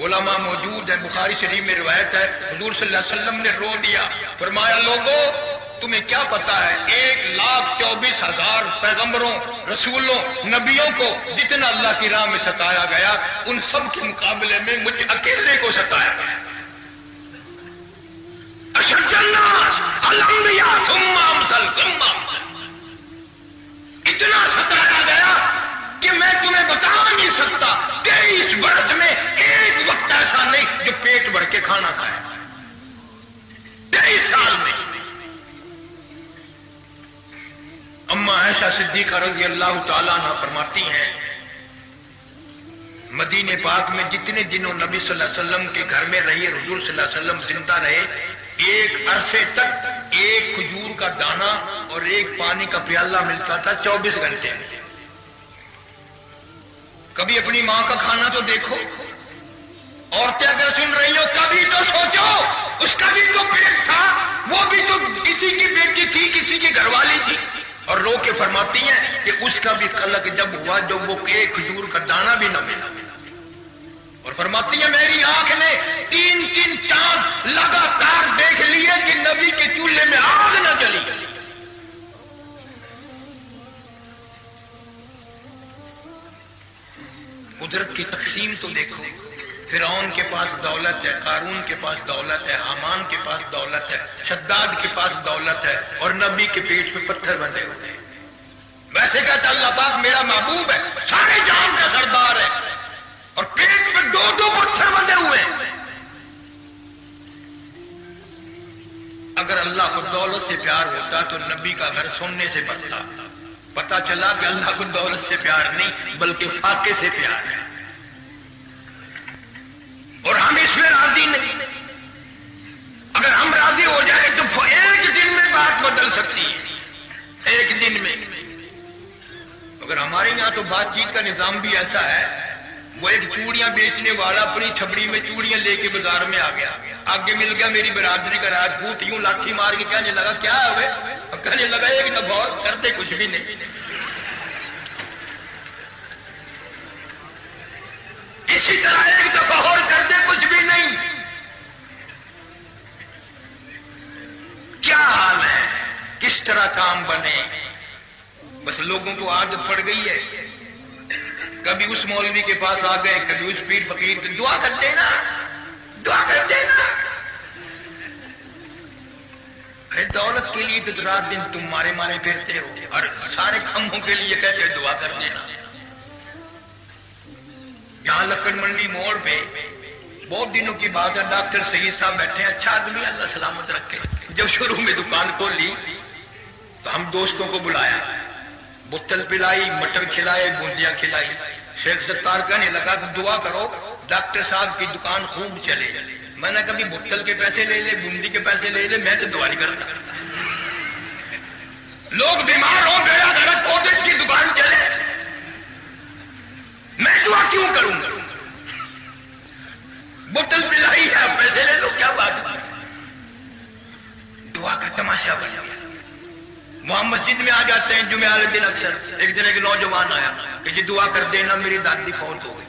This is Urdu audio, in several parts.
علماء موجود ہے، بخاری شریف میں روایت ہے، حضور صلی اللہ علیہ وسلم نے رو دیا، فرمایا لوگوں تمہیں کیا پتا ہے 1,24,000 پیغمبروں، رسولوں، نبیوں کو جتنا اللہ کی راہ میں ستایا گیا ان سب کے مقابلے میں مجھے اکیلے کو ستایا گیا۔ اشد الناس الانبیاء ثم امثل ثم امثل، اتنا ستایا گیا کہ میں تمہیں بتا نہیں سکتا 23 برس میں ایک وقت ایسا نہیں جو پیٹ بھر کے کھانا کھایا، 23 سال میں۔ اما عائشہ صدیقہ رضی اللہ تعالیٰ عنہ فرماتی ہیں مدینے پاک میں جتنے دنوں نبی صلی اللہ علیہ وسلم کے گھر میں رہی، حضور صلی اللہ علیہ وسلم زندہ رہے، ایک عرصے تک ایک کھجور کا دانہ اور ایک پانی کا پیالہ ملتا تھا 24 گھنٹے میں۔ کبھی اپنی ماں کا کھانا تو دیکھو، عورتیں اگر سن رہی ہو کبھی تو سوچو اس کا بھی تو پیٹ تھا، وہ بھی تو کسی کی بیٹی تھی، کسی کی گھر والی تھی، اور رو کے فرماتی ہیں کہ اس کا بھی قلق جب ہوا جب وہ ایک کھجور کا دانہ بھی نہ ملا، اور فرماتی ہیں میری آنکھ نے 3 چاند لگاتار دیکھ لیے کہ نبی کے چولہے میں آگ نہ جلی۔ قدرت کی تقسیم تو دیکھو، فرعون کے پاس دولت ہے، قارون کے پاس دولت ہے، حامان کے پاس دولت ہے، شداد کے پاس دولت ہے، اور نبی کے پیٹ میں پتھر بندھے ہوتے ہیں۔ ویسے کہتا اللہ پاک میرا محبوب ہے، سارے جہان کا سردار ہے، اور پیٹ میں 2 پتھر بندھے ہوئے ہیں۔ اگر اللہ کو دولت سے پیار ہوتا تو نبی کا گھر سننے سے بنتا۔ پتا چلا کہ اللہ کو دولت سے پیار نہیں بلکہ فاقے سے پیار ہے، اور ہم اس میں راضی نہیں۔ اگر ہم راضی ہو جائیں تو ایک دن میں بات بدل سکتی ہے، ایک دن میں۔ اگر ہمارے یہاں تو بات چیت کا نظام بھی ایسا ہے، وہ ایک چوڑیاں بیچنے والا اپنی چھبڑی میں چوڑیاں لے کے بازار میں آ گیا، آگے مل گیا میری برادری کا راجپوت، یوں لاٹھی مار کے کہنے لگا کیا ہوئے، اور کہنے لگا ایک دفعہ اور کرتے کچھ بھی نہیں۔ اسی طرح ایک دفعہ اور کرتے کچھ بھی نہیں۔ کیا حال ہے، کس طرح کام بنے، بس لوگوں کو عادت پڑ گئی ہے۔ کبھی اس مولوی کے پاس آ گئے، کبھی اس پیر فقیر کی دعا کر دینا، دعا کر دینا۔ ارے دولت کے لیے تو رات دن تم مارے مارے پھرتے ہو، اور سارے کاموں کے لیے کہتے ہو دعا کر دینا۔ یہاں لکڑ منڈی موڑ پہ بہت دنوں کی بات ہے، ڈاکٹر سید صاحب بیٹھے، اچھا آدمی اللہ سلامت رکھے۔ جب شروع میں دکان کھولی تو ہم دوستوں کو بلایا، بوتل پلائی، مٹر کھلائے، بوندیاں کھلائی۔ شیخ ستار کہنے لگا کہ دعا کرو ڈاکٹر صاحب کی دکان خوب چلے۔ میں نے کبھی بوتل کے پیسے لے لے، بوندی کے پیسے لے لے، میں تو دعا نہیں کرتا۔ لوگ بیمار ہو گیا گھر کوٹس کی دکان چلے، میں دعا کیوں کروں گا؟ بوتل پلائی ہے، پیسے لے لو، کیا بات ہے؟ دعا کا تماشا بن گیا۔ وہاں مسجد میں آ جاتے ہیں جمعہ والے دن اکثر۔ ایک دن ایک نوجوان آیا کہ جی دعا کر دینا میری دادی فوت ہو گئی۔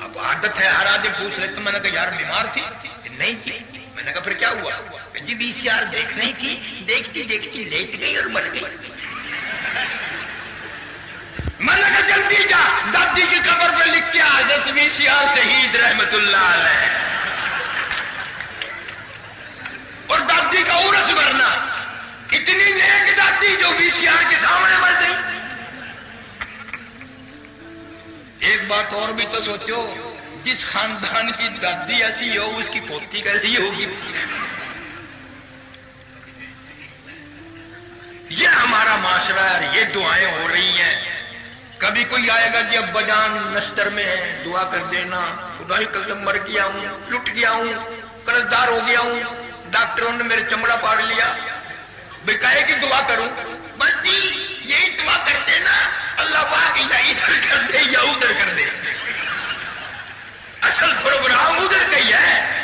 اب عادت ہے ہر آدمی پوچھ رہے، تو میں نے کہا یار بیمار تھی؟ نہیں تھی۔ میں نے کہا پھر کیا ہوا؟ کہ جی VCR دیکھ رہی تھی، دیکھتی دیکھتی لیٹ گئی اور مر گئی۔ میں نے کہا جلدی جا دادی کی قبر پہ لکھ کے حضرت VCR شہید رحمت اللہ علیہ، اور دادی کا عرس بھرنا۔ اتنی نیک دادی جو VCR کے سامنے مر گئی۔ ایک بات اور بھی تو سوچو، جس خاندان کی دادی ایسی ہو اس کی پوتی کیسی ہوگی؟ یہ ہمارا معاشرہ ہے، یہ دعائیں ہو رہی ہیں۔ کبھی کوئی آئے گا جی ابا جان نشتر میں ہے، دعا کر دینا، خدا ہی قسم مر گیا ہوں، لٹ گیا ہوں، قرض دار ہو گیا ہوں، ڈاکٹروں نے میرے چمڑا پاڑ لیا، بکائے کی دعا کروں؟ بس جی یہی دعا کر دینا، اللہ پاک یا ادھر کر دے یا ادھر کر دے۔ اصل پروگرام ادھر کا ہی ہے۔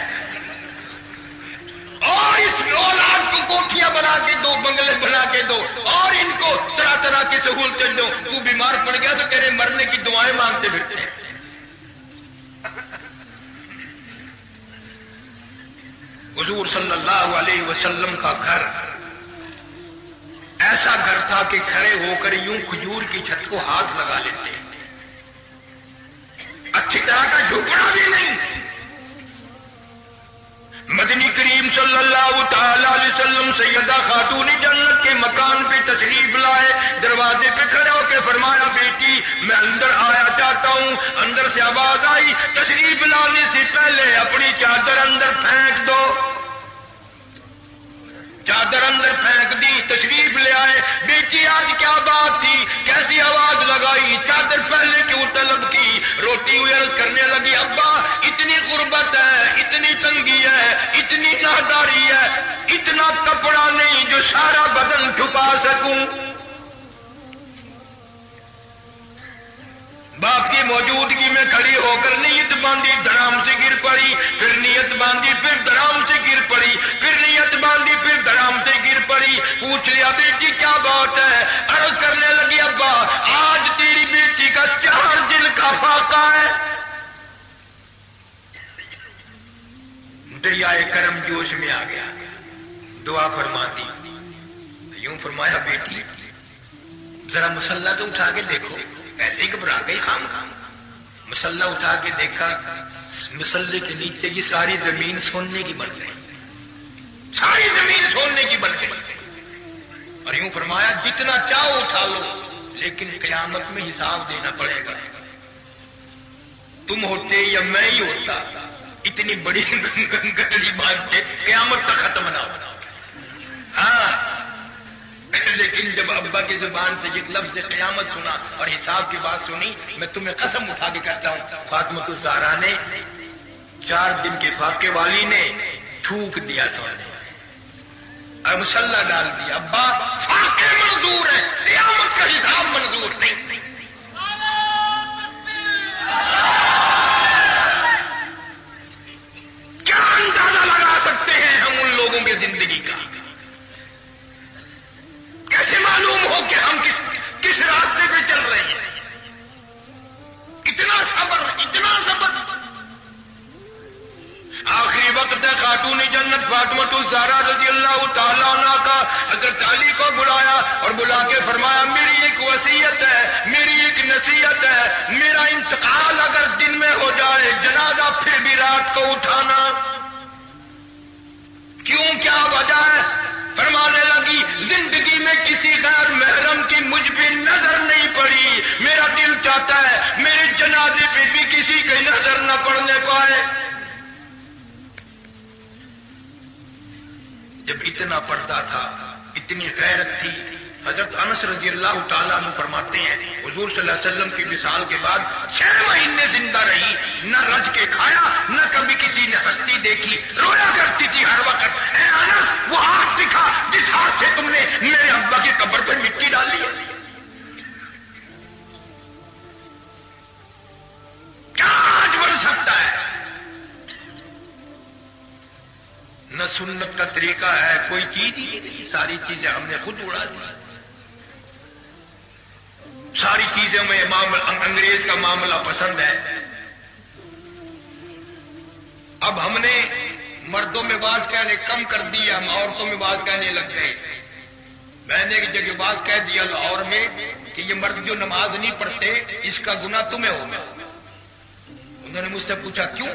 اور اس اولاد کو کوٹھیاں بنا کے دو، بنگلے بنا کے دو، اور ان کو طرح طرح کی سہولتیں دو۔ تو بیمار پڑ گیا تو تیرے مرنے کی دعائیں مانگتے پھرتے ہیں۔ حضور صلی اللہ علیہ وسلم کا گھر ایسا گھر تھا کہ کھڑے ہو کر یوں کھجور کی چھت کو ہاتھ لگا لیتے، اچھی طرح کا جھکنا بھی نہیں۔ مدنی کریم صلی اللہ تعالی علیہ وسلم سیدہ خاتون جنت کے مکان پہ تشریف لائے، دروازے پہ کھڑے ہو کے فرمایا بیٹی میں اندر آیا چاہتا ہوں۔ اندر سے آواز آئی تشریف لانے سے پہلے اپنی چادر اندر پھینک دو۔ چادر اندر پھینک دی، تشریف لے آئے۔ بیٹی آج کیا بات تھی، کیسی آواز لگائی، چادر پہلے کیوں طلب کی؟ روتی ہوئی عرض کرنے لگی ابا اتنی غربت ہے، اتنی تنگی ہے، اتنی ناداری ہے، اتنا کپڑا نہیں جو سارا بدن چھپا سکوں۔ باپ کی موجودگی میں کھڑی ہو کر نیت باندھی، دھڑام سے گر پڑی، پھر نیت باندھی، پھر دھڑام سے گر پڑی، پھر نیت باندھی، پھر دھڑام سے گر پڑی۔ پوچھ لیا بیٹی کیا بات ہے؟ عرض کرنے لگی ابا آج تیری بیٹی کا 4 دن کا فاقہ ہے۔ دریائے کرم جوش میں آ گیا، دعا فرماتی، یوں فرمایا بیٹی ذرا مسلح تو اٹھا کے دیکھو۔ ایسے ہی گھبرا گئی خام خام، مسلح اٹھا کے دیکھا، مسلح کے نیچے کی ساری زمین سونے کی بن گئی، ساری زمین سونے کی بن گئی۔ اور یوں فرمایا جتنا چاہو اٹھا لو لیکن قیامت میں حساب دینا پڑے گا۔ تم ہوتے یا میں ہی ہوتا اتنی بڑی گٹڑی بات کے قیامت تک ختم نہ ہونا۔ ہاں لیکن جب ابا کی زبان سے یہ لفظ قیامت سنا اور حساب کی بات سنی، میں تمہیں قسم اٹھا کے کہتا ہوں فاطمہ الزہرا نے 4 دن کے فاقے والی نے تھوک دیا سونے اور مسلح ڈال دیا۔ ابا فاقے منظور ہے، قیامت کا حساب منظور نہیں۔ کیا اندازہ لگا سکتے ہیں ہم ان لوگوں کی زندگی کا؟ کیسے معلوم ہو کہ ہم کس راستے پہ چل رہے ہیں؟ اتنا صبر، اتنا صبر۔ آخری وقت ہے، خاتون جنت فاطمہ الزہرا رضی اللہ تعالی عنہ کا حضرت علی کو بلایا اور بلا کے فرمایا میری ایک وصیت ہے، میری ایک نصیحت ہے، میرا انتقال اگر دن میں ہو جائے جنازہ پھر بھی رات کو اٹھانا۔ کیوں، کیا وجہ ہے؟ فرمانے لگی زندگی میں کسی غیر محرم کی مجھ پہ نظر نہیں پڑی، میرا دل چاہتا ہے میرے جنازے پہ بھی کسی کی نظر نہ پڑنے پائے۔ جب اتنا پردہ تھا، اتنی غیرت تھی، حضرت انس رضی اللہ تعالیٰ عنہ فرماتے ہیں حضور صلی اللہ علیہ وسلم کی وصال کے بعد 6 مہینے زندہ رہی، نہ رج کے کھایا، نہ کبھی کسی نے ہستی دیکھی، رویا کرتی تھی ہر وقت۔ اے انس وہ ہاتھ دکھا جس ہاتھ سے تم نے میرے ابا کی قبر پر مٹی ڈالی ہے، کیا آج بن سکتا ہے؟ نہ سنت کا طریقہ ہے، کوئی چیز ہی نہیں، ساری چیزیں ہم نے خود اڑا دی، ساری چیزیں میں انگریز کا معاملہ پسند ہے۔ اب ہم نے مردوں میں باز کہنے کم کر دیا، ہم عورتوں میں باز کہنے لگ گئے۔ میں نے ایک جگہ باز کہہ دیا لاہور میں کہ یہ مرد جو نماز نہیں پڑھتے اس کا گناہ تمہیں ہوگا۔ انہوں نے مجھ سے پوچھا کیوں؟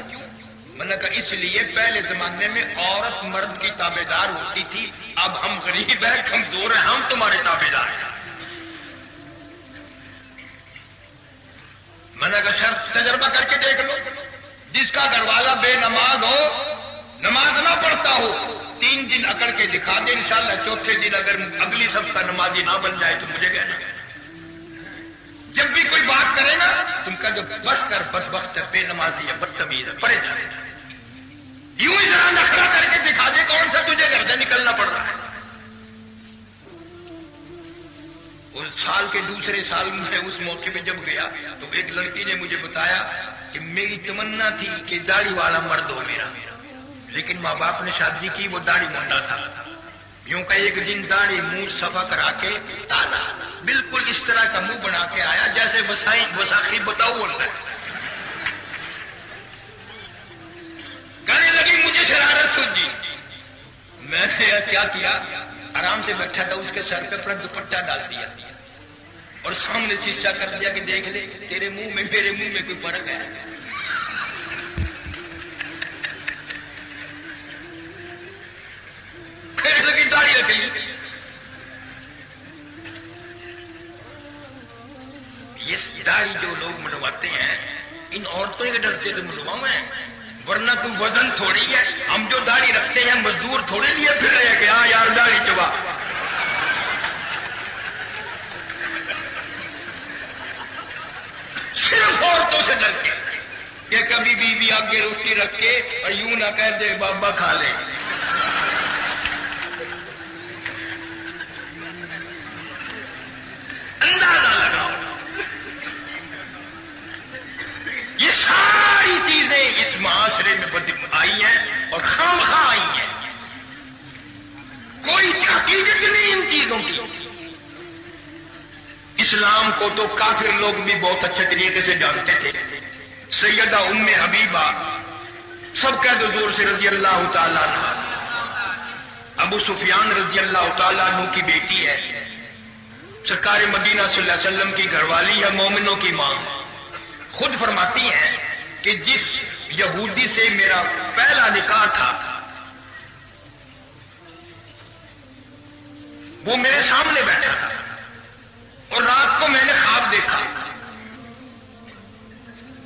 میں نے کہا اس لیے پہلے زمانے میں عورت مرد کی تابع دار ہوتی تھی، اب ہم غریب ہیں، کمزور ہیں، ہم تمہارے تابع دار ہیں۔ میں نے کہا شرط تجربہ کر کے دیکھ لو، جس کا گھر والا بے نماز ہو، نماز نہ پڑھتا ہو، 3 دن اکڑ کے دکھا دے، انشاءاللہ چوتھے دن اگر اگلی سب کا نمازی نہ بن جائے تو مجھے کہنا۔ جب بھی کوئی بات کرے نا تم کا جو بس کر بدبخت ہے، بے نمازی ہے، بدتمیز ہے، پریشان ہے، یوں ہی ذرا نخرہ کر کے دکھا دے کون سا تجھے گھر سے نکلنا پڑ رہا ہے۔ اس سال کے دوسرے سال میں اس موقع پہ جب گیا تو ایک لڑکی نے مجھے بتایا کہ میری تمنا تھی کہ داڑھی والا مرد ہو میرا، لیکن ماں باپ نے شادی کی، وہ داڑھی منڈا تھا۔ یوں کہ ایک دن داڑھی منہ صفا کرا کے تازہ بالکل اس طرح کا منہ بنا کے آیا جیسے وساخی بتاؤ بولتا ہے۔ کیا کیا، آرام سے بیٹھا تھا، اس کے سر پہ اپنا دوپٹہ ڈال دیا اور سامنے شیشہ کر دیا کہ دیکھ لے تیرے منہ میں میرے منہ میں کوئی فرق ہے. پھر لگی داڑھی رکھ لی. یہ داڑھی جو لوگ منڈواتے ہیں ان عورتوں کے ڈرتے تو منڈواؤں ہیں، ورنہ کوئی وزن تھوڑی ہے. ہم جو داڑھی رکھتے ہیں مزدور تھوڑے لیے پھر رہے کہ ہاں یار داڑھی چبا. صرف عورتوں سے ڈر کے کہ کبھی بیوی آگے روٹی رکھ کے اور یوں نہ کہہ دے بابا کھا لے. اندازہ لگاؤ یہ ساری چیزیں اس معاشرے میں آئی ہیں اور خامخواہ آئی ہیں. کوئی حقیقت نہیں ان چیزوں کی. اسلام کو تو کافر لوگ بھی بہت اچھے طریقے سے جانتے تھے. سیدہ ام حبیبہ سب کا حضور سے رضی اللہ تعالیٰ عنہ، ابو سفیان رضی اللہ تعالیٰ عنہ کی بیٹی ہے، سرکار مدینہ صلی اللہ علیہ وسلم کی گھر والی ہے، مومنوں کی ماں. خود فرماتی ہیں کہ جس یہودی سے میرا پہلا نکاح تھا وہ میرے سامنے بیٹھا تھا اور رات کو میں نے خواب دیکھا.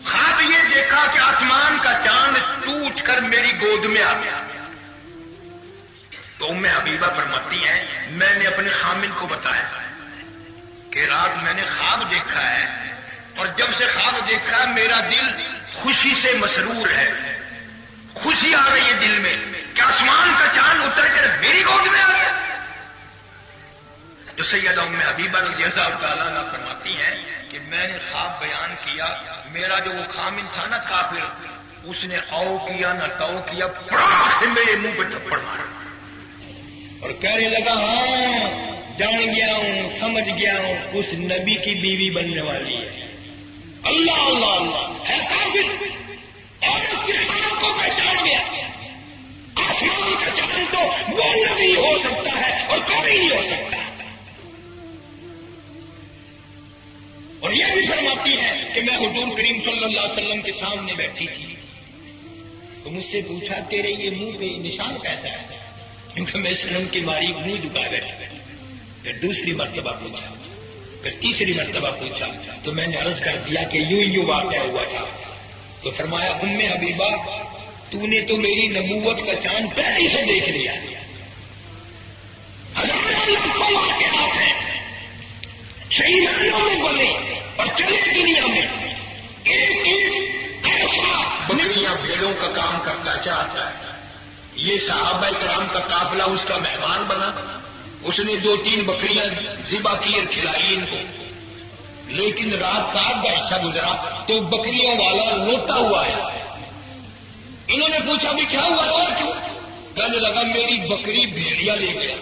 خواب یہ دیکھا کہ آسمان کا چاند ٹوٹ کر میری گود میں آ گیا. تو ام حبیبہ فرماتی ہیں میں نے اپنے خامن کو بتایا کہ رات میں نے خواب دیکھا ہے اور جب سے خواب دیکھا میرا دل خوشی سے مسرور ہے. خوشی آ رہی ہے دل میں کہ آسمان کا چاند اتر کر میری گود میں آ گیا. تو سیدہ ام حبیبہ رضی اللہ تعالیٰ عنہ فرماتی ہیں کہ میں نے خواب بیان کیا، میرا جو وہ خامن تھا نا کافر، اس نے او کیا نہ تو کیا، پڑاک سے میرے منہ پہ تھپڑ مارا اور کہنے لگا ہاں جان گیا ہوں، سمجھ گیا ہوں، اس نبی کی بیوی بننے والی ہے. اللہ اللہ اللہ ہے کافر اور اس کے خواب کو پہچان گیا. آسمان کا چاند تو وہ نبی ہو سکتا ہے اور کوئی نہیں ہو سکتا. اور یہ بھی فرماتی ہے کہ میں حضور کریم صلی اللہ علیہ وسلم کے سامنے بیٹھی تھی تو مجھ سے پوچھا تیرے یہ منہ پہ نشان کیسا ہے؟ کیونکہ میں شرم کی ماری منہ جھکا بیٹھا. پھر دوسری مرتبہ پوچھا، پھر تیسری مرتبہ پوچھا تو میں نے عرض کر دیا کہ یوں واقعہ ہوا تھا. تو فرمایا ام حبیبہ تو نے تو میری نبوت کا چاند پہلے سے دیکھ لیا. ہزاروں لاکھوں واقعات ہیں صحیح معنوں میں بولے اور چلے دنیا میں ایک ایسا بکریاں بھیڑوں کا کام کرتا چاہتا ہے. یہ صحابہ کرام کا قافلہ اس کا مہمان بنا. اس نے 2-3 بکریاں ذبح کی اور کھلائی ان کو. لیکن رات کا آدھا حصہ گزرا تو بکریوں والا روتا ہوا آیا. انہوں نے پوچھا بھی کیا ہوا اور کیوں؟ کہنے لگا میری بکری بھیڑیا لے گیا.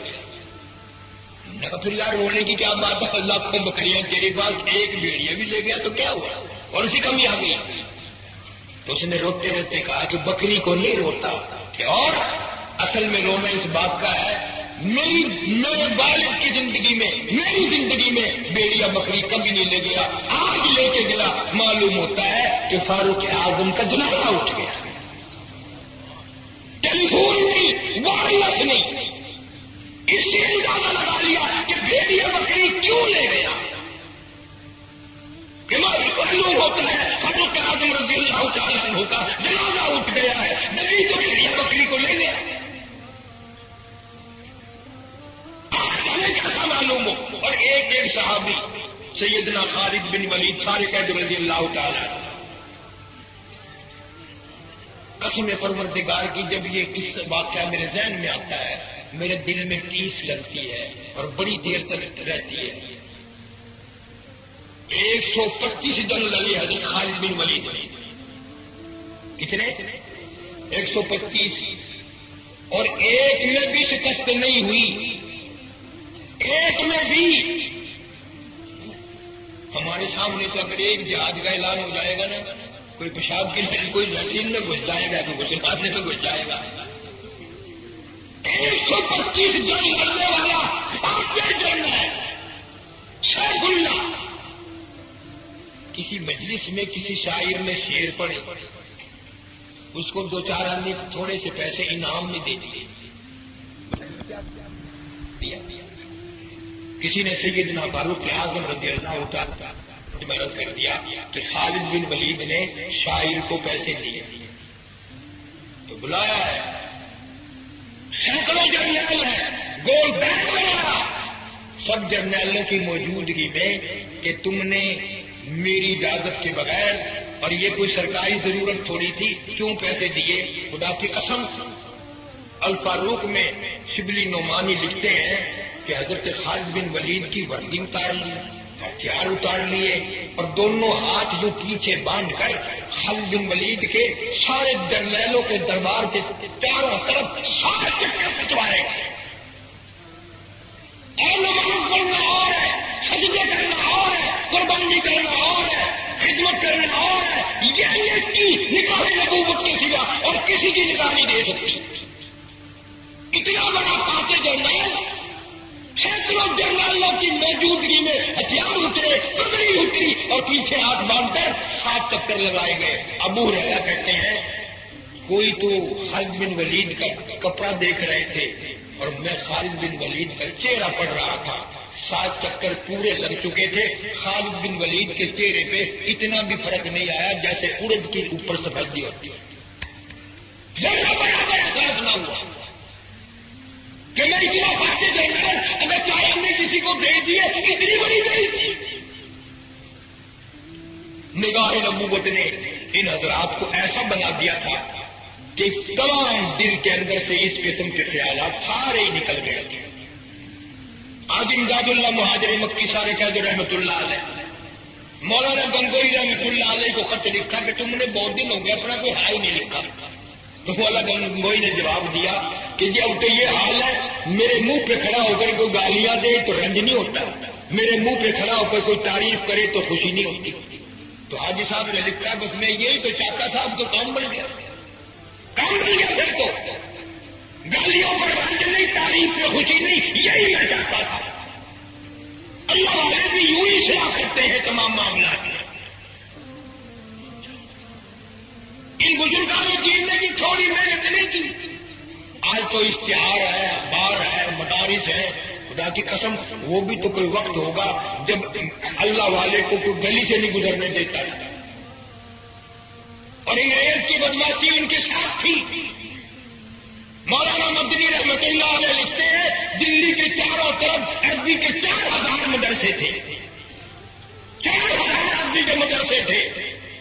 میں کہا پھر یار رونے کی کیا بات ہے، لاکھوں بکریاں تیرے پاس ایک بھیڑیا بھی لے گیا تو کیا ہوا؟ اور اسی کمی آ گئی. تو اس نے روتے روتے کہا کہ بکری کو نہیں روتا کہ اور اصل میں رونا اس بات کا ہے میرے والد کی زندگی میں میری زندگی میں بھیڑیا بکری کبھی نہیں لے گیا، آج لے کے گیا. معلوم ہوتا ہے کہ فاروق اعظم کا جنازہ اٹھ گیا. ٹیلی فون نہیں، وائرلیس نہیں، اس سے اندازہ لگا لیا کہ بھیڑیا بکری کیوں لے گیا. کہ معلوم ہوتا ہے فاروق اعظم رضی اللہ تعالیٰ عنہ کا جنازہ اٹھ گیا ہے، نبی تو بھیڑیا بکری کو لے گیا. کیسا معلوم ہو. اور ایک صحابی سیدنا خالد بن ولید سارے قید رضی اللہ تعالیٰ قسم پروردگار کی جب یہ قصہ واقعہ میرے ذہن میں آتا ہے میرے دل میں ٹیس لگتی ہے اور بڑی دیر تک رہتی ہے. 125 دن لگے حضرت خالد بن ولید. کتنے؟ 125. اور ایک میں بھی شکست نہیں ہوئی. ایک میں بھی. ہمارے سامنے تو اگر ایک جہاد کا اعلان ہو جائے گا نا، کوئی پیشاب کی کوئی لٹرین میں گھس جائے گا، کوئی گھسانے میں گھس جائے گا. 125 جنگ لڑنے والا بھارتی جنرل سیف اللہ، کسی مجلس میں کسی شاعر نے شعر پڑھے، اس کو 2-4 آدمی تھوڑے سے پیسے انعام میں دے دیے. کسی نے سیدنا فاروق اعظم رضی اللہ تعالیٰ مرد کر دیا کہ خالد بن ولید نے شاعر کو پیسے دیے، تو بلایا ہے، سینکڑوں جرنیل ہیں، گول بیگ بنایا سب جرنیلوں کی موجودگی میں کہ تم نے میری اجازت کے بغیر، اور یہ کوئی سرکاری ضرورت تھوڑی تھی، کیوں پیسے دیے؟ خدا کی قسم. الفاروق میں شبلی نعمانی لکھتے ہیں کہ حضرت خالد بن ولید کی وردی اتار لی، ہتھیار اتار لیے، اور دونوں ہاتھ یوں پیچھے باندھ کر خالد بن ولید کے سارے جرنیلوں کے دربار کے چاروں طرف سارے چکر کھچوائے گئے. اور نماز پڑھنا اور ہے، سجدے کرنا اور ہے، قربانی کرنا اور ہے، خدمت کرنا اور ہے. یہ کی نکاح نبوت کے سوا اور کسی کی نکاح نہیں دے سکتی. اتنا بڑا فاتح جرنیل، سینکڑوں جرنیلوں کی موجودگی میں ہتھیار اترے، پگڑی اتری، اور پیچھے ہاتھ باندھ کر 7 چکر لگائے گئے. ابو ہریرہ کہتے ہیں کوئی تو خالد بن ولید کا کپڑا دیکھ رہے تھے اور میں خالد بن ولید کا چہرہ پڑھ رہا تھا. 7 چکر پورے لگ چکے تھے. خالد بن ولید کے چہرے پہ اتنا بھی فرق نہیں آیا جیسے اڑد کے اوپر سفیدی ہوتی ہے. بڑا احساس نہ ہوا کہ میں اتنا فاتح جرنیل اگر چاہے ہم نے کسی کو دے دیے، اتنی بڑی بےعزتی. نگاہ نبوت نے ان حضرات کو ایسا بنا دیا تھا کہ تمام دل کے اندر سے اس قسم کے خیالات سارے ہی نکل گئے تھے. آج امداد اللہ مہاجر مکی سارے قید رحمت اللہ علیہ، مولانا گنگوئی رحمت اللہ علیہ کو خط لکھا کہ تم نے بہت دن ہو گیا اپنا کوئی حال نہیں لکھا. تو مولانا گنگوئی نے جواب دیا کہ جی اب تو یہ حال ہے، میرے منہ پہ کھڑا ہو کر کوئی گالیاں دے تو رنج نہیں ہوتا، میرے منہ پہ کھڑا ہو کر کوئی تعریف کرے تو خوشی نہیں ہوتی. تو حاجی صاحب نے لکھا بس میں یہی تو چاہتا تھا، اب تو کام بن گیا، کام بن گیا. پھر تو گالیوں پر رنج نہیں، تعریف پہ خوشی نہیں، یہی میں چاہتا تھا. اللہ والے بھی یوں ہی اصلاح کرتے ہیں تمام معاملات میں. ان بزرگوں نے جینے کی تھوڑی محنت نہیں کی. آج تو اشتہار ہے، اخبار ہے، مدارس ہے. خدا کی قسم وہ بھی تو کوئی وقت ہوگا جب اللہ والے کو کوئی گلی سے نہیں گزرنے دیتا تھا. اور انگریز کی بدماشی ان کے ساتھ تھی. مولانا مدنی رحمت اللہ علیہ لکھتے ہیں دلی کے چاروں طرف عربی کے 4000 مدرسے تھے، 4000 عربی کے مدرسے تھے.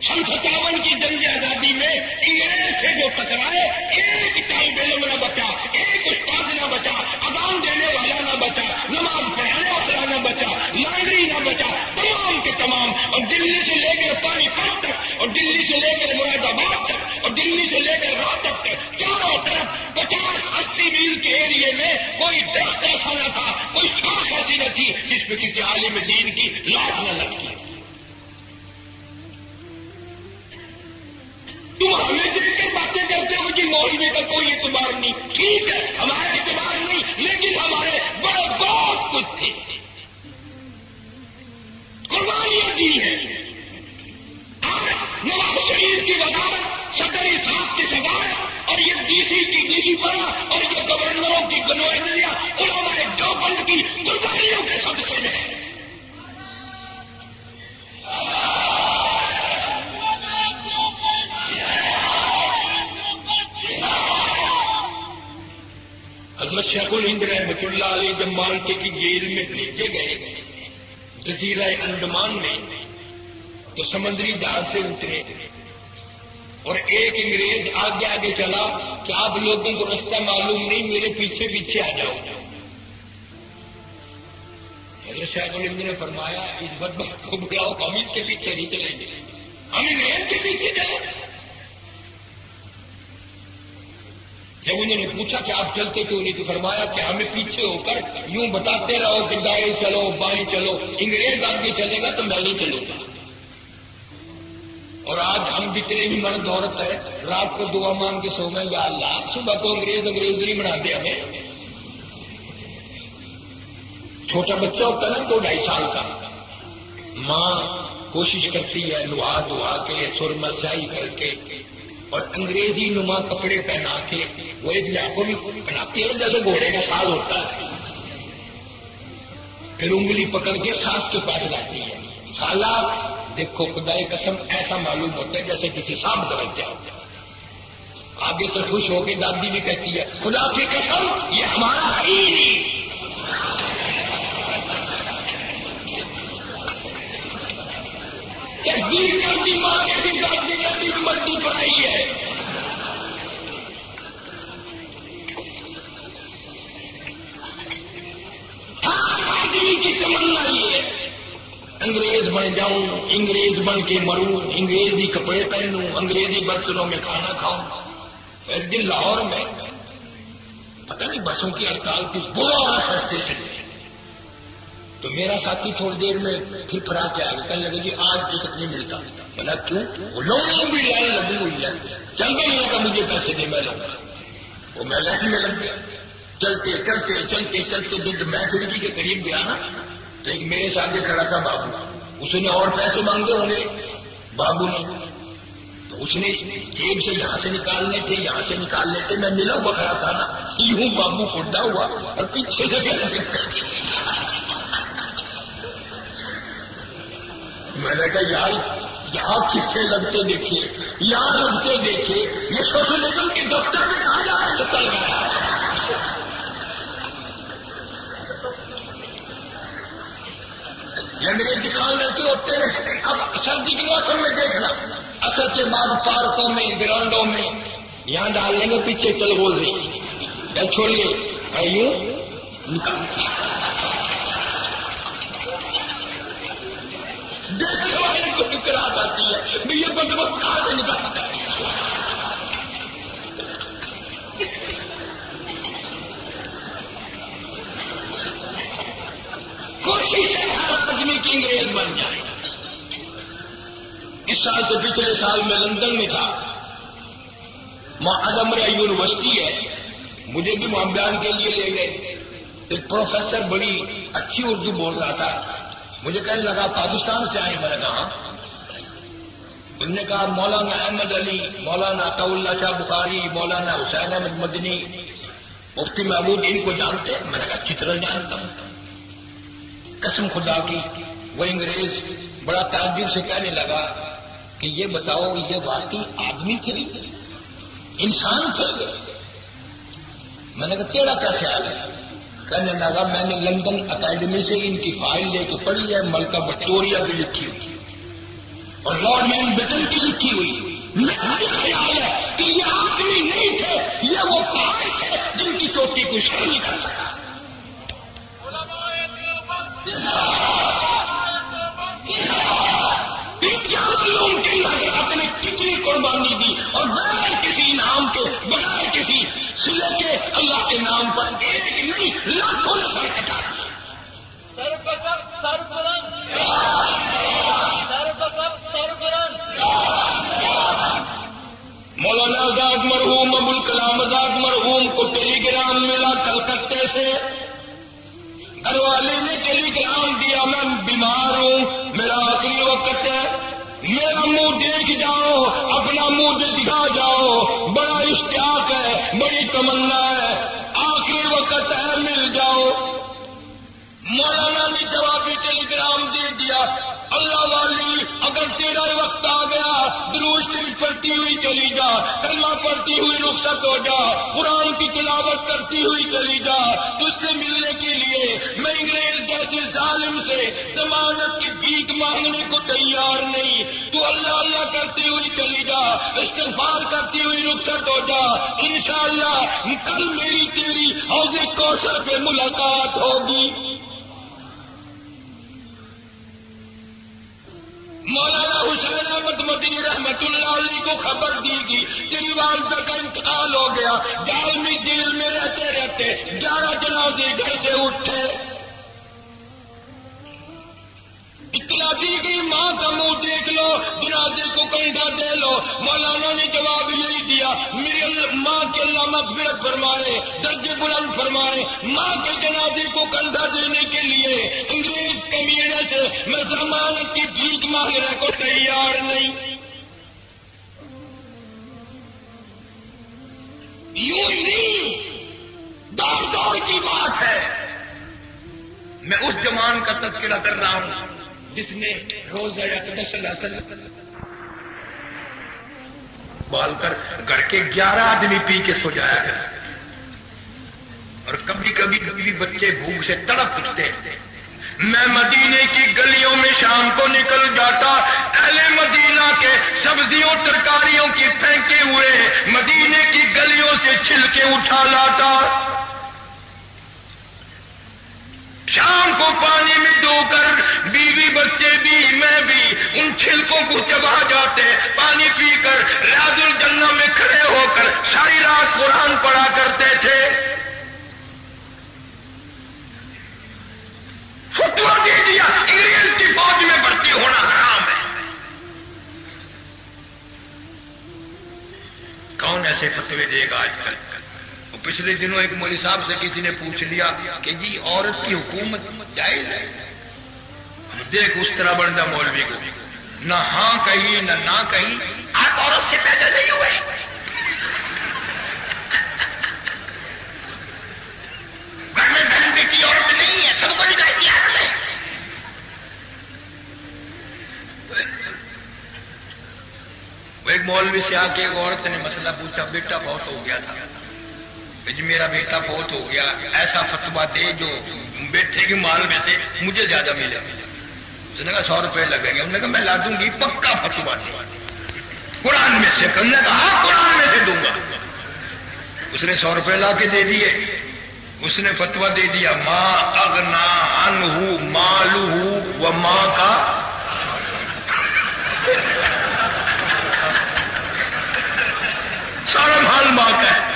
ہم 57 کی جنگ آزادی میں انگریز سے جو ٹکرائے، ایک طالب علم نہ بچا، ایک استاد نہ بچا، اذان دینے والا نہ بچا، نماز پڑھانے والا نہ بچا، لانڈری نہ بچا، تمام کے تمام. اور دلی سے لے کر پانی پت تک، اور دلی سے لے کر مراد آباد تک، اور دلی سے لے کر روہتک تک، چاروں طرف 50-80 میل کے ایریے میں کوئی درخت ایسا نہ تھا، کوئی شاخ ایسی نہ تھی جس پہ کسی عالم دین کی لاٹ نہ لٹکی. تم ہمیں دیکھ کر باتیں کرتے ہو کہ مولوی کا کوئی اعتبار نہیں. ٹھیک ہے ہمارا اعتبار نہیں، لیکن ہمارے بڑے بہت کچھ تھے، قربانیاں دی ہیں. آج نواز شریف کی وزارت، صدر اسحاق کی صدارت، اور یہ ڈی سی کی ڈی سی پڑا، اور یہ گورنروں کی گورنریاں علماء دیوبند کی قربانیوں کے صدقے میں ہے. حضرت شیخ الہند رحمۃ اللہ علیہ جب مالٹے کی جیل میں بھیجے گئے جزیرہ انڈمان میں، تو سمندری جہاز سے اترے اور ایک انگریز آگے آگے چلا کہ آپ لوگوں کو رستہ معلوم نہیں، میرے پیچھے پیچھے آ جاؤ. حضرت شیخ الہند نے فرمایا اس بدبخت کو بلاؤ، ہم اس کے پیچھے نہیں چلیں گے، ہم انگریز کے پیچھے چلیں. جب انہوں نے پوچھا کہ آپ چلتے کیوں نہیں، تو فرمایا کہ ہمیں پیچھے ہو کر یوں بتاتے رہو کہ دائیں چلو بائیں چلو، انگریز آگے چلے گا تو میں نہیں چلوں گا. اور آج ہم جتنے بھی مرد عورت ہے رات کو دعا مانگ کے سو میں یا اللہ، صبح کو انگریز نہیں بنا دے ہمیں. چھوٹا بچہ ہوتا ہے نا 2-2.5 سال کا، ماں کوشش کرتی ہے نہا دھوا کے سرما سیاہی کر کے اور انگریزی نما کپڑے پہنا کے وہ ایک لاکھوں بھی پہناتی ہے جیسے گھوڑے کا ساز ہوتا ہے، پھر انگلی پکڑ کے ساس کے پاس جاتی ہے. سالہ دیکھو خدا کی قسم ایسا معلوم ہوتا ہے جیسے کسی صاحب کا بچہ ہوتا ہے. آگے سے خوش ہو کے دادی بھی کہتی ہے خدا کی قسم یہ ہمارا ہے ہی نہیں. تصدیق کرتی ماں نے بھی دادی نے بھی مرضی پڑھائی ہے. آدمی کی تمنا یہ ہے انگریز بن جاؤں، انگریز بن کے مروں، انگریزی کپڑے پہنوں، انگریزی برتنوں میں کھانا کھاؤں. ایک دن لاہور میں پتہ نہیں بسوں کی ہڑتال کی بہت سستے چلے تو میرا ساتھی تھوڑی دیر میں پھر پھرا کے آگے کہنے لگے جی آج ٹکٹ نہیں ملتا. بولا کیوں؟ وہ لوگوں بھی لائن لگی ہوئی ہے. چل گئی لگا مجھے پیسے دے میں لوں گا. وہ میں لائن میں لگ گیا. چلتے چلتے چلتے چلتے جب میں کھڑکی کے قریب گیا نا تو ایک میرے سامنے کھڑا تھا بابو. اس نے اور پیسے مانگے ہوں گے بابو نے، تو اس نے جیب سے یہاں سے نکالنے تھے یہاں سے نکالنے تھے. میں ملا ہوا کھڑا تھا نا، یوں بابو کھڈا ہوا اور پیچھے سے میں نے کہا یار یہاں کسے لگتے دیکھے، یہاں لگتے دیکھے، یہ سوشلزم کے دفتر میں کہا جا رہا چکر لگایا. انگریزی کھان لیتے ہوتے رہے. اب سردی کے موسم میں دیکھنا اثر کے بعد پارکوں میں گراؤنڈوں میں یہاں ڈال لیں گے پیچھے چل بول رہی چھوڑیے یوں نکال. دیکھنے والے کو فکر آ جاتی ہے یہ بندوبست کہاں سے نکالتا ہے. کوشش ہے ہر آدمی کی انگریز بن جائے. اس سال سے پچھلے سال میں لندن میں تھا، معظمرہ یونیورسٹی ہے، مجھے بھی وہاں بیان کے لیے لے گئے. ایک پروفیسر بڑی اچھی اردو بول رہا تھا. مجھے کہنے لگا پاکستان سے آئے. میں نے کہا انہوں نے کہا مولانا احمد علی، مولانا عطا اللہ شاہ بخاری، مولانا حسین احمد مدنی، مفتی محمود ان کو جانتے؟ میں نے کہا اچھی طرح جانتا ہوں. قسم خدا کی وہ انگریز بڑا تعجب سے کہنے لگا کہ یہ بتاؤ یہ واقعی آدمی تھے انسان تھے؟ میں نے کہا تیرا کیا خیال ہے؟ کہنے لگا میں نے لندن اکیڈمی سے ان کی فائل لے کے پڑھی ہے، ملکہ وکٹوریہ کی لکھی ہوئی اور لارڈ ماؤنٹ بیٹن کی لکھی ہوئی. میرا یہ خیال ہے کہ یہ آدمی نہیں تھے، یہ وہ پہاڑ تھے جن کی چوٹی کوئی شر نہیں کر سکا. ان کے حضرات نے کتنی قربانی دی اور بغیر کسی انعام کے، بغیر کسی سلے کے اللہ کے نام پر ایک نہیں لاکھوں نے سر کٹا دی. مولانا آزاد مرحوم ابوالکلام آزاد مرحوم کو ٹیلی گرام ملا کلکتے سے. گھر والے نے ٹیلی گرام دیا میں بیمار ہوں، میرا آخری وقت ہے، میرا منہ دیکھ جاؤ، اپنا منہ دکھا جاؤ. بڑا اشتیاق ہے، بڑی تمنا ہے، آخری وقت ہے، مل جاؤ. مولانا نے جوابی ٹیلی گرام دے دیا. اللہ والی اگر تیرا وقت آ گیا درود شریف پڑھتی ہوئی چلی جا، کلمہ پڑھتی ہوئی رخصت ہو جا، قرآن کی تلاوت کرتی ہوئی چلی جا. تجھ سے ملنے کے لیے میں انگریز جیسے ظالم سے ضمانت کی بھیک مانگنے کو تیار نہیں. تو اللہ اللہ کرتی ہوئی چلی جا، استغفار کرتی ہوئی رخصت ہو جا. انشاءاللہ کل میری تیری حوض کوثر پہ ملاقات ہوگی. مولانا حسین احمد مدنی رحمت اللہ علیہ کو خبر دی گئی تیری والدہ کا انتقال ہو گیا. جال میں جیل میں رہتے رہتے 11 جنازے گھر سے اٹھے. اطلاع دی گئی ماں کا منہ دیکھ لو، جنازے کو کندھا دے لو. مولانا نے جواب یہی دیا میری ماں کے اللہ تعالیٰ مغفرت فرمائے، درجے بلند فرمائے، ماں کے جنازے کو کندھا دینے کے لیے انگریز کمینے سے میں ضمانت کی بھیک مانگنے کو تیار نہیں. یوں نہیں، دور دور کی بات ہے. میں اس جوان کا تذکرہ کر رہا ہوں جس نے روزہ اقدس صلی اللہ علیہ وسلم بال کر گھر کے 11 آدمی پی کے سو جایا کرتے، اور کبھی کبھی بچے بھوک سے تڑپ اٹھتے. میں مدینے کی گلیوں میں شام کو نکل جاتا، اہل مدینہ کے سبزیوں ترکاریوں کی پھینکے ہوئے مدینے کی گلیوں سے چھلکے اٹھا لاتا. شام کو پانی میں ڈو کر بیوی بچے بھی میں بھی ان چھلکوں کو چبا جاتے. پانی پی کر ریاض الجنہ میں کھڑے ہو کر ساری رات قرآن پڑھا کرتے تھے. فتویٰ دے دیا انگریز کی فوج میں بھرتی ہونا حرام ہے. کون ایسے فتوے دے گا آج کل؟ پچھلے دنوں ایک مولوی صاحب سے کسی نے پوچھ لیا کہ جی عورت کی حکومت جائز ہے؟ دیکھ اس طرح بنتا مولوی کو، نہ ہاں کہی نہ کہی. آپ عورت سے پیدا نہیں ہوئے، گھر میں بہن بیٹی عورت نہیں ہے، سب کو نکال دیا آپ نے. وہ ایک مولوی سے آ کے ایک عورت نے مسئلہ پوچھا، بیٹا بہت ہو گیا تھا، جی میرا بیٹا بہت ہو گیا، ایسا فتویٰ دے جو بیٹے کے مال میں سے مجھے زیادہ ملے. اس نے کہا 100 روپے لگیں گے. انہوں نے کہا میں لا دوں گی، پکا فتویٰ دے قرآن میں سے. انہوں نے کہا ہاں قرآن میں سے دوں گا. اس نے 100 روپے لا کے دے دیے. اس نے فتویٰ دے دیا ما اغنا عنہ مالہ و ماں کا سارا مال ماں کا ہے.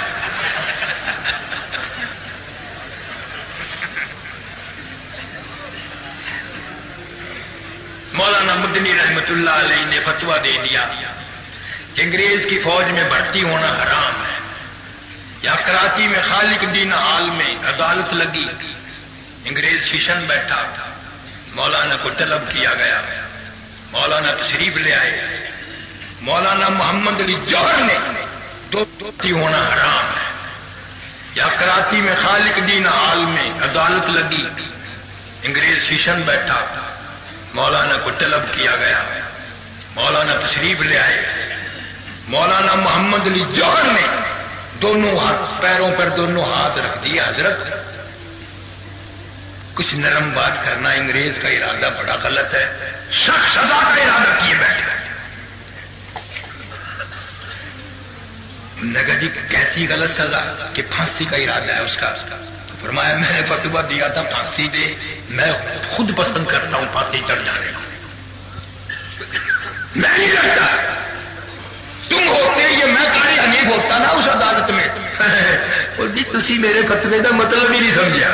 مولانا مدنی رحمت اللہ علیہ نے فتویٰ دے دیا کہ انگریز کی فوج میں بھرتی ہونا حرام ہے. یا کراچی میں خالق دین حال میں عدالت لگی، انگریز سیشن بیٹھا، مولانا کو طلب کیا گیا، مولانا تشریف لے آئے. مولانا محمد علی جوہر نے بھرتی ہونا حرام ہے. یا کراچی میں خالق دین حال میں عدالت لگی، انگریز سیشن بیٹھا، مولانا کو طلب کیا گیا، مولانا تشریف لے آئے. مولانا محمد علی جوہر نے دونوں ہاتھ پیروں پر دونوں ہاتھ رکھ دیا، حضرت کچھ نرم بات کرنا، انگریز کا ارادہ بڑا غلط ہے، سخت سزا کا ارادہ کیے بیٹھے. نے کہا جی کیسی غلط سزا؟ کہ پھانسی کا ارادہ ہے اس کا. فرمایا میں نے فتویٰ دیا تھا پھانسی دے، میں خود پسند کرتا ہوں پھانسی چڑھ جانے کو، میں نہیں کرتا. تم ہوتے یہ میں قاضی حنیف ہوتا نا اس عدالت میں. اور جی تسی میرے فتوے کا مطلب ہی نہیں سمجھا.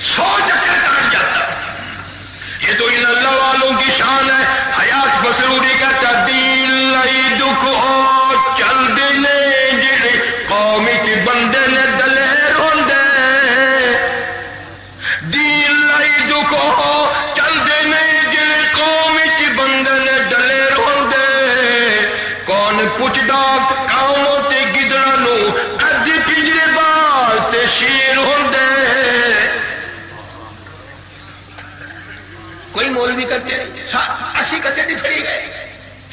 سو چکر کاٹ جاتا. یہ تو ان اللہ والوں کی شان ہے. حیات مسروری کا تعدیل لئی دکھ ہو چل دینے جڑے قوم کی بندے نے دلیر ہوندے. دیل لئی دکھ ہو چل دینے جڑے قوم کی بندے نے دلیر ہوندے. کون پوچھدا قوموں تے گدڑاں نو اج پنجرے بال تے شیر ہوندے. کوئی مولوی کرتے اسی کتے نہیں پھڑی گئے،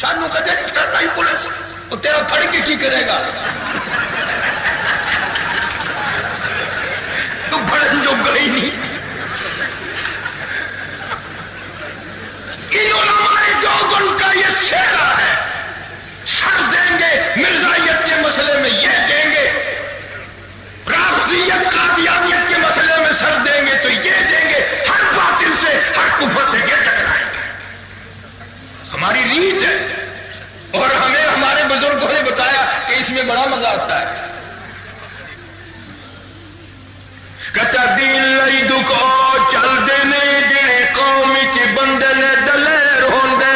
سانو کتے نہیں پھڑنا ہی پولیس. وہ تیرا پھڑ کے کی کرے گا؟ تو پھڑن جو گئی نہیں. ان علماء دیوبند کا یہ سہرا ہے. سر دیں گے مرزائیت کے مسئلے میں، یہ دیں گے رافضیت قادیانیت کے مسئلے میں سر دیں گے تو یہ دیں گے، ہر باطل سے ہر کفر سے یہ ٹکرائیں گے. ہماری ریت ہے اور ہمیں ہمارے بزرگوں نے بتایا کہ اس میں بڑا مزہ آتا ہے. کتا دین لئی دکھو چل دینے جڑے قوم چ بندے نے دلیر ہوندے.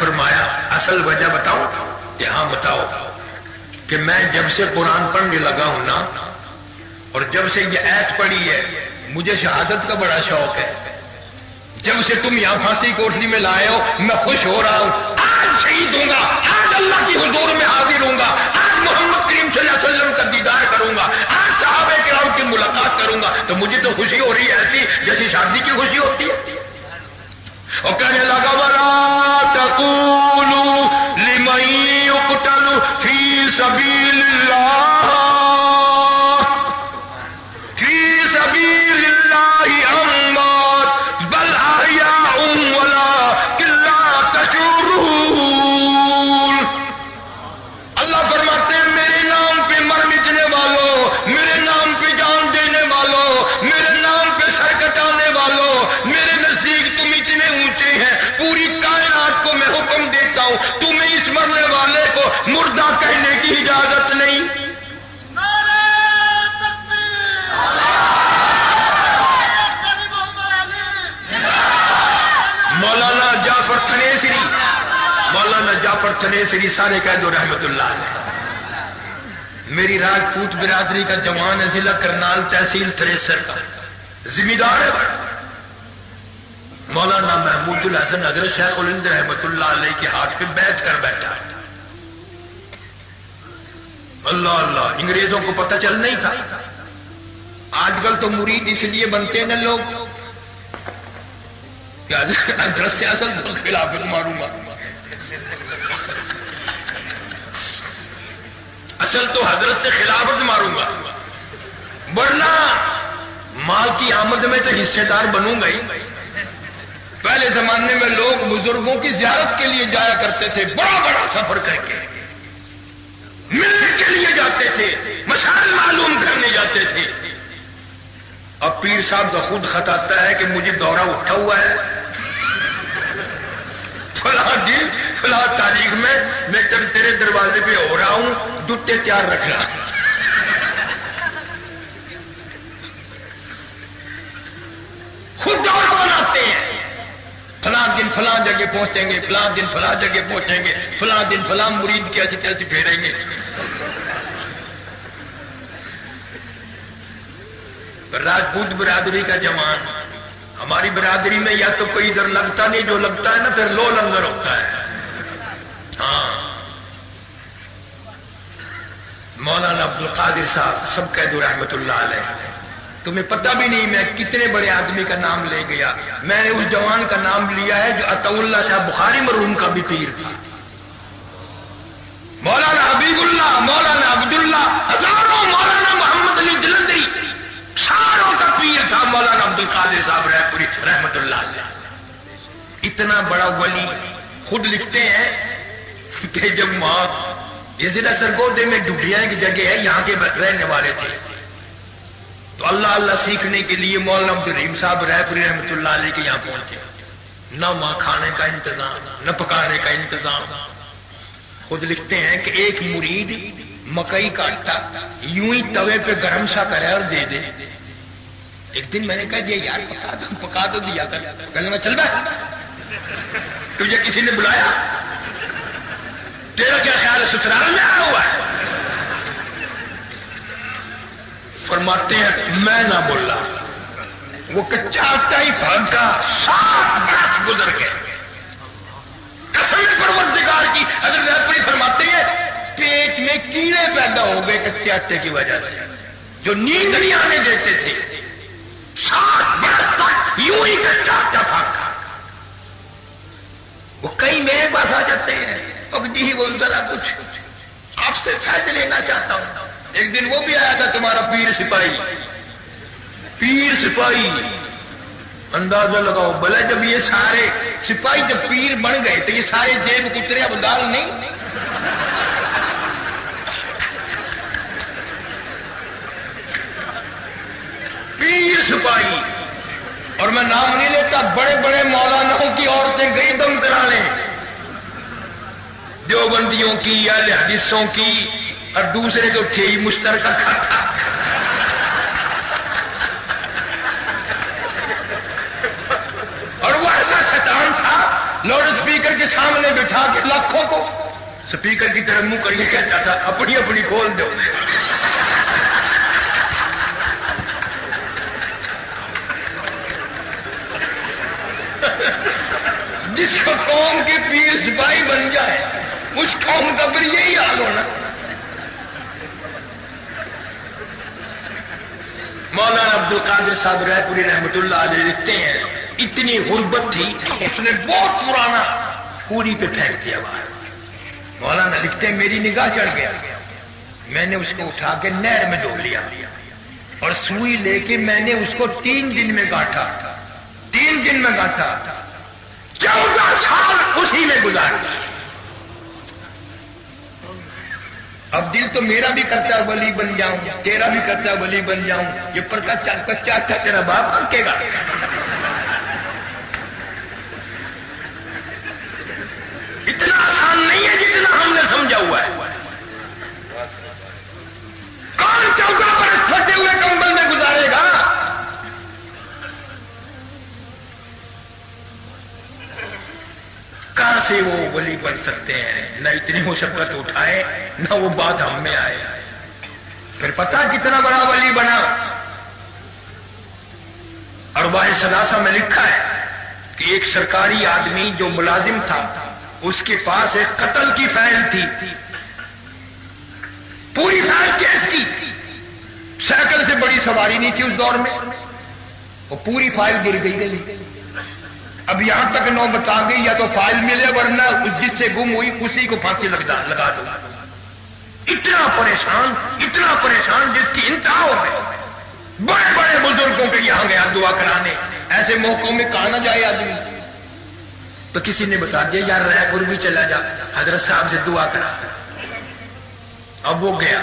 فرمایا اصل وجہ بتاؤں کہ ہاں بتاؤ کہ میں جب سے قرآن پڑھنے لگا ہوں نا اور جب سے یہ آیت پڑھی ہے مجھے شہادت کا بڑا شوق ہے. جب سے تم یہاں پھانسی کوٹلی میں لائے ہو میں خوش ہو رہا ہوں. آج شہید ہوں گا, آج اللہ کی حضور میں حاضر ہوں گا, آج محمد کریم صلی اللہ علیہ وسلم کا دیدار کروں گا, آج صحابہ کرام کی ملاقات کروں گا. تو مجھے تو خوشی ہو رہی ہے ایسی جیسی شادی کی خوشی ہوتی ہے. اور کہنے لگا وَلَا تَقُولُوا لِمَن يُقْتَلُ فِي سَبِيلِ اللَّهِ أَمْوَاتٌ بَلْ أَحْيَاءٌ وَلَٰكِن لَّا تَشْعُرُونَ. اللہ فرماتے ہیں میرے نام پہ مر مٹنے والوں, میرے نام پہ جان دینے والوں, میرے نام پہ سر کٹانے والوں, میرے نزدیک تم اتنے اونچے ہیں. پوری کائنات کو میں حکم دیتا ہوں تمہیں اس مرنے والے کو مردہ کہنے کی اجازت نہیں. مولانا جعفر تھنیسری سارے کہہ دو رحمت اللہ علیہ. میری راجپوت برادری کا جوان ہے, ضلع کرنال تحصیل تھریسر کا ذمہ دار ہے. مولانا محمود الحسن حضرت شیخ الہند رحمت اللہ علیہ کے ہاتھ پہ بیعت کر بیٹھا. اللہ اللہ, انگریزوں کو پتہ چل نہیں تھا. آج کل تو مرید اس لیے بنتے ہیں نا لوگ کہ حضرت سے اصل تو خلافت ماروں گا, اصل تو حضرت سے خلافت ماروں گا, ورنہ مال کی آمد میں تو حصے دار بنوں گا ہی. پہلے زمانے میں لوگ بزرگوں کی زیارت کے لیے جایا کرتے تھے, بڑا بڑا سفر کر کے ملنے کے لیے جاتے تھے, مسائل معلوم کرنے جاتے تھے. اب پیر صاحب کا خود خط آتا ہے کہ مجھے دورہ اٹھا ہوا ہے فلاں دن فلاں تاریخ میں تیرے دروازے پہ ہو رہا ہوں, جوتے تیار رکھنا. خود دورہ بناتے ہیں, فلاں دن فلاں جگہ پہنچیں گے, فلاں دن فلاں جگہ پہنچیں گے, فلاں دن فلاں مرید کی ایسی تیسی پھیریں گے. راجپوت برادری کا جوان, ہماری برادری میں یا تو کوئی ادھر لگتا نہیں, جو لگتا ہے نا پھر لو لنگر ہوتا ہے. ہاں, مولانا عبد القادر صاحب سب کہہ دو رحمت اللہ علیہ. تمہیں پتہ بھی نہیں میں کتنے بڑے آدمی کا نام لے گیا. میں نے اس جوان کا نام لیا ہے جو عطا اللہ صاحب بخاری مرحوم کا بھی پیر تھا. مولانا حبیب اللہ, مولانا عبداللہ, ہزاروں, مولانا محمد علی جلندری, ساروں کا پیر تھا مولانا عبد القادر صاحب رائے رحمت اللہ علیہ. اتنا بڑا ولی خود لکھتے ہیں کہ جب وہاں یہ ضلع سرگودے میں ڈڈیا کی جگہ ہے, یہاں کے رہنے والے تھے, تو اللہ اللہ سیکھنے کے لیے مولانا عبد الرحیم صاحب رائے پوری رحمت اللہ علیہ کے یہاں پہنچے. نہ وہاں کھانے کا انتظام, نہ پکانے کا انتظام. خود لکھتے ہیں کہ ایک مرید مکئی کاٹتا, یوں ہی توے پہ گرم سا کرے اور دے دے. ایک دن میں نے کہا یہ یار پکا دو دیا کر. کہنے میں چل رہا, تجھے کسی نے بلایا, تیرا کیا خیال ہے سسرال میں آیا ہوا ہے؟ فرماتے ہیں میں نہ بولا, وہ کچا آٹا ہی بھاگا, 7 برس گزر گئے. قسم پروردگار کی, حضرت پوری فرماتے ہیں پیٹ میں کیڑے پیدا ہو گئے کچے آٹے کی وجہ سے, جو نیند نہیں آنے دیتے تھے. 7 برس تک یوں ہی کچا آٹا پھاکا. وہ کئی میرے پاس آ جاتے ہیں, اب جی وہ ذرا کچھ آپ سے فائدہ لینا چاہتا ہوں. ایک دن وہ بھی آیا تھا تمہارا پیر سپاہی, پیر سپاہی. اندازہ لگاؤ بھلا جب یہ سارے سپاہی جب پیر بن گئے تو یہ سارے جیب کترے اب دال نہیں. پیر سپاہی, اور میں نام نہیں لیتا, بڑے بڑے مولاناؤں کی عورتیں گئی دم کرانے, دیوبندیوں کی یا حدیثوں کی, اور دوسرے جو تھے ہی مشترکہ کھاتا. اور وہ ایسا شیطان تھا, لاؤڈ اسپیکر کے سامنے بٹھا کے لاکھوں کو سپیکر کی طرح منہ کر کے کہتا تھا اپنی اپنی کھول دو. جس کو قوم کے پیر سپاہی بن جائے اس قوم کا پھر یہی حال ہونا. مولانا عبد القادر صاحب رائے پوری رحمت اللہ علیہ لکھتے ہیں اتنی غربت تھی اس نے بہت پرانا کوڑی پہ پھینک دیا باہر. مولانا لکھتے ہیں میری نگاہ چڑھ گیا, میں نے اس کو اٹھا کے نہر میں ڈول لیا اور سوئی لے کے میں نے اس کو 3 دن میں گاٹھا. 3 دن میں گاٹھا, 14 سال اسی میں گزار دیا. اب دل تو میرا بھی کرتا ہے ولی بن جاؤں, تیرا بھی کرتا ہے ولی بن جاؤں. یہ پر کا کچا اچھا تیرا باپ پھنکے گا. اتنا آسان نہیں ہے جتنا ہم نے سمجھا ہوا ہے. کون 14 برس پھٹے ہوئے کمبل میں گزارے گا؟ کہاں سے وہ ولی بن سکتے ہیں؟ نہ اتنی مشقت اٹھائے نہ وہ بات ہم میں آئے. پھر پتا کتنا بڑا ولی بنا. ارواح ثلاثہ میں لکھا ہے کہ ایک سرکاری آدمی جو ملازم تھا اس کے پاس ایک قتل کی فائل تھی, پوری فائل کیس کی. سائیکل سے بڑی سواری نہیں تھی اس دور میں, وہ پوری فائل گر گئی. اب یہاں تک نوبت آ گئی یا تو فائل ملے ورنہ جس سے گم ہوئی اسی کو پھانسی لگا دو. اتنا پریشان جس کی انتہا ہو گئی. بڑے بڑے بزرگوں کے یہاں گیا دعا کرانے. ایسے موقعوں میں کہاں نہ جائے آدمی. تو کسی نے بتا دیا یار رائے پور بھی چلا جا, حضرت صاحب سے دعا کرا. اب وہ گیا.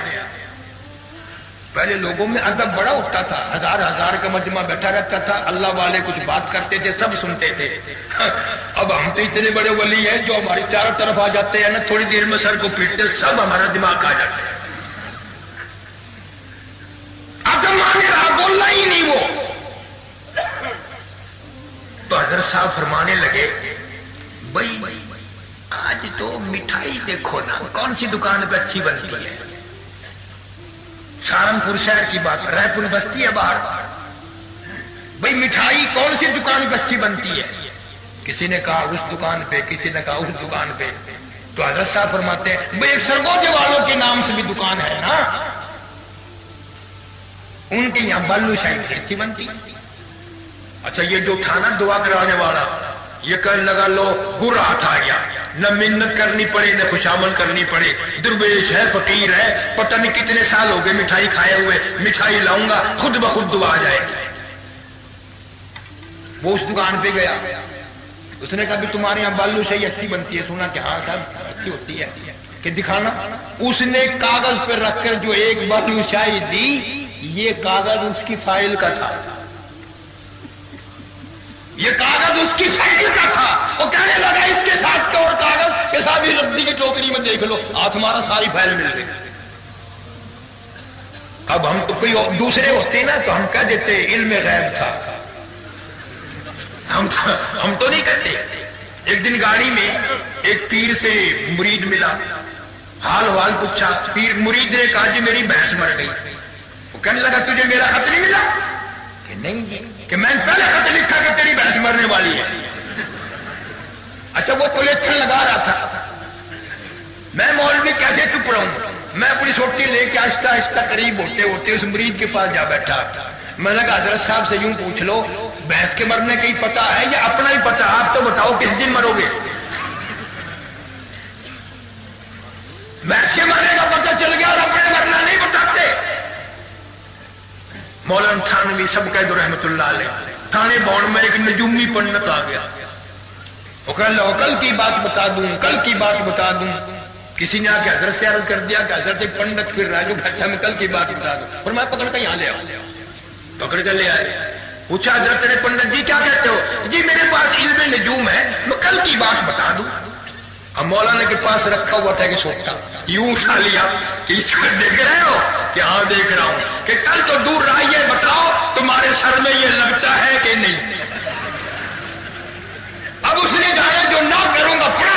پہلے لوگوں میں ادب بڑا ہوتا تھا, 1000 کا مجمع بیٹھا رہتا تھا, اللہ والے کچھ بات کرتے تھے سب سنتے تھے. اب ہم تو اتنے بڑے ولی ہیں جو ہماری چاروں طرف آ جاتے ہیں نا, تھوڑی دیر میں سر کو پیٹتے سب ہمارا دماغ آ جاتا ہے. ادب مانے رہا, بولنا ہی نہیں وہ. تو حضرت صاحب فرمانے لگے بھائی آج تو مٹھائی دیکھو نا کون سی دکان پہ اچھی بنتی ہے. سہارنپور شہر کی بات, رائے پور بستی ہے باہر. بھائی مٹھائی کون سی دکان پہ اچھی بنتی ہے؟ کسی نے کہا اس دکان پہ, کسی نے کہا اس دکان پہ. تو حضرت صاحب فرماتے ہیں بھائی ایک سرگوجے والوں کے نام سے بھی دکان ہے نا, ان کے یہاں بالو شاہی اچھی بنتی. اچھا یہ جو تھا نا دعا کرانے والا, یہ کہنے لگا لو گر ہاتھ آ گیا, نہ محنت کرنی پڑے نہ خوشامد کرنی پڑے, درویش ہے فقیر ہے, پتہ نہیں کتنے سال ہو گئے مٹھائی کھائے ہوئے, مٹھائی لاؤں گا خود بخود دعا آ جائے گی. وہ اس دکان پہ گیا, اس نے کہا بھی تمہارے یہاں بالو شاہی اچھی بنتی ہے, سنا کہ ہاں صاحب اچھی ہوتی ہے, کہ دکھانا. اس نے کاغذ پہ رکھ کر جو ایک بالو شاہی دی, یہ کاغذ اس کی فائل کا تھا. یہ کاغذ اس کی فائل کا تھا. وہ کہنے لگا اس کے ساتھ کا اور کاغذ کے ساتھ ہی ردی کی ٹوکری میں دیکھ لو, آج ہمارا ساری فائل مل گئی. اب ہم تو کوئی دوسرے ہوتے نا تو ہم کہہ دیتے علم غیب تھا. ہم تو نہیں کہتے. ایک دن گاڑی میں ایک پیر سے مرید ملا, حال پوچھا. پیر مرید نے کہا جی میری بھینس مر گئی. وہ کہنے لگا تجھے میرا خط نہیں ملا؟ کہ نہیں, کہ میں نے پہلے خط لکھا کہ تیری بھینس مرنے والی ہے. اچھا وہ پولیتھن لگا رہا تھا. میں مولوی کیسے چپ رہا ہوں, میں اپنی سوٹی لے کے آہستہ آہستہ قریب ہوتے ہوتے اس مریض کے پاس جا بیٹھا. میں نے کہا حضرت صاحب سے یوں پوچھ لو بھینس کے مرنے کا ہی پتا ہے یا اپنا ہی پتا, آپ تو بتاؤ کس دن مرو گے. بھینس کے مرنے کا پتا چل گیا اور اپنے مرنا نہیں بتاتے. مولانا تھانوی سب قید رحمت اللہ علیہ, تھانے باؤنڈ میں ایک نجومی پنڈت آ گیا. وہ کہنے لگا کل کی بات بتا دوں, کل کی بات بتا دوں. کسی نے آ کے حضرت سے عرض کر دیا کہ حضرت ایک پنڈت پھر رہا ہے جو گھٹا میں کل کی بات بتا دوں. اور میں پکڑ کر یہاں لے آؤں. پکڑ کر لے آئے. پوچھا حضرت نے پنڈت جی کیا کہتے ہو؟ جی میرے پاس علم نجوم ہے, میں کل کی بات بتا دوں. اب مولانا کے پاس رکھا ہوا تھا کہ سوچا, یوں اٹھا لیا کہ اس کو دیکھ رہے ہو؟ کہ ہاں دیکھ رہا ہوں. کہ کل تو دور رہا, یہ بتاؤ تمہارے سر میں یہ لگتا ہے کہ نہیں؟ اب اس نے کہا جو نہ کروں گا پڑا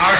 8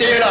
13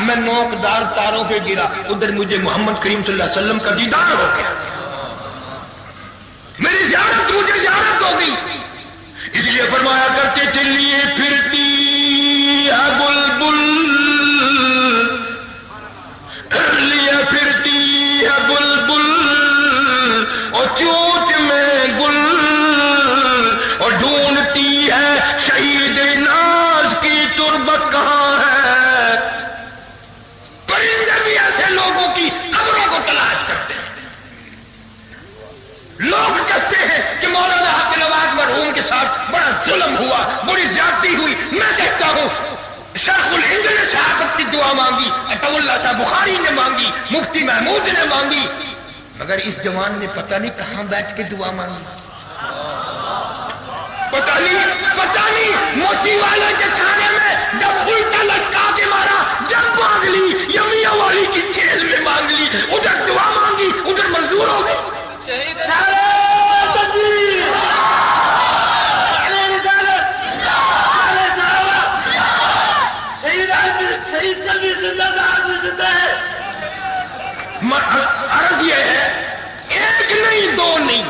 میں نوکدار تاروں پہ گرا، ادھر مجھے محمد کریم صلی اللہ علیہ وسلم کا دیدار ہو گیا، میری زیارت مجھے زیارت ہو گئی۔ اس لیے فرمایا کرتے تھے لیے پھرتی ہے بلبل، لیے پھرتی ہے بلبل اور چوچ میں گل، اور ڈھونڈتی ہے شہید ناز کی تربت کہاں ہے۔ پرندے بھی ایسے لوگوں کی قبروں کو تلاش کرتے ہیں۔ لوگ کہتے ہیں کہ مولانا حق نواز مرحوم کے ساتھ بڑا ظلم ہوا، بڑی زیادتی ہوئی۔ میں کہتا ہوں شیخ الہند نے شہادت کی دعا مانگی، عطا اللہ صاحب بخاری نے مانگی، مفتی محمود نے مانگی، مگر اس جوان نے پتہ نہیں کہاں بیٹھ کے دعا مانگی، پتہ نہیں موتی والے کے چھانے میں جب الٹا لٹکا کے مارا، جب مانگ لی یمیہ والی کی جیل میں مانگ لی، ادھر دعا مانگی ادھر منظور ہو گئی۔ عرض یہ ہے ایک نہیں دو نہیں،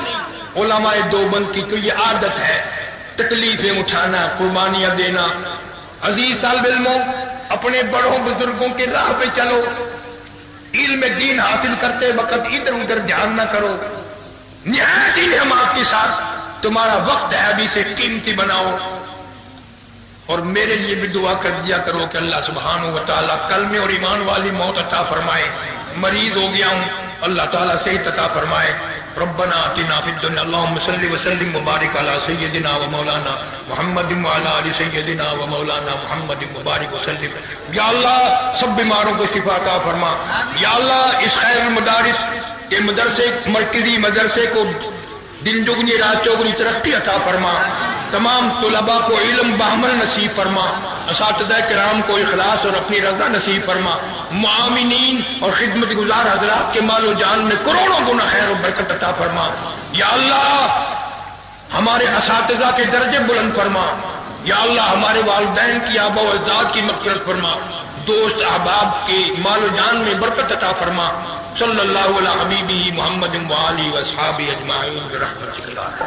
علماء دیوبند کی تو یہ عادت ہے تکلیفیں اٹھانا، قربانیاں دینا۔ عزیز طالب علموں، اپنے بڑوں بزرگوں کے راہ پہ چلو، علم دین حاصل کرتے وقت ادھر ادھر دھیان نہ کرو، نہایت انعامات کے ساتھ تمہارا وقت ہے ابھی سے قیمتی بناؤ، اور میرے لیے بھی دعا کر دیا کرو کہ اللہ سبحانہ و تعالیٰ کلمے اور ایمان والی موت عطا فرمائے۔ مریض ہو گیا ہوں، اللہ تعالیٰ صحت عطا فرمائے۔ ربنا آتنا فی الدنیا، اللہم صلی وسلم وبارک علی سیدنا و مولانا محمد وعلی آل سیدنا و مولانا محمد مبارک وسلم۔ یا اللہ سب بیماروں کو شفا عطا فرما، یا اللہ اس خیر المدارس کے مدرسے مرکزی مدرسے کو دن دگنی رات چوگنی ترقی عطا فرما، تمام طلباء کو علم بہمل نصیب فرما، اساتذہ کرام کو اخلاص اور اپنی رضا نصیب فرما، معاونین اور خدمت گزار حضرات کے مال و جان میں کروڑوں گنا خیر و برکت عطا فرما۔ یا اللہ ہمارے اساتذہ کے درجے بلند فرما، یا اللہ ہمارے والدین کی آبا و اجداد کی مغفرت فرما، دوست احباب کے مال و جان میں برکت عطا فرما۔ صلی اللہ علیہ حبیبہ محمد وآلہ واصحابہ اجمعین برحمتک۔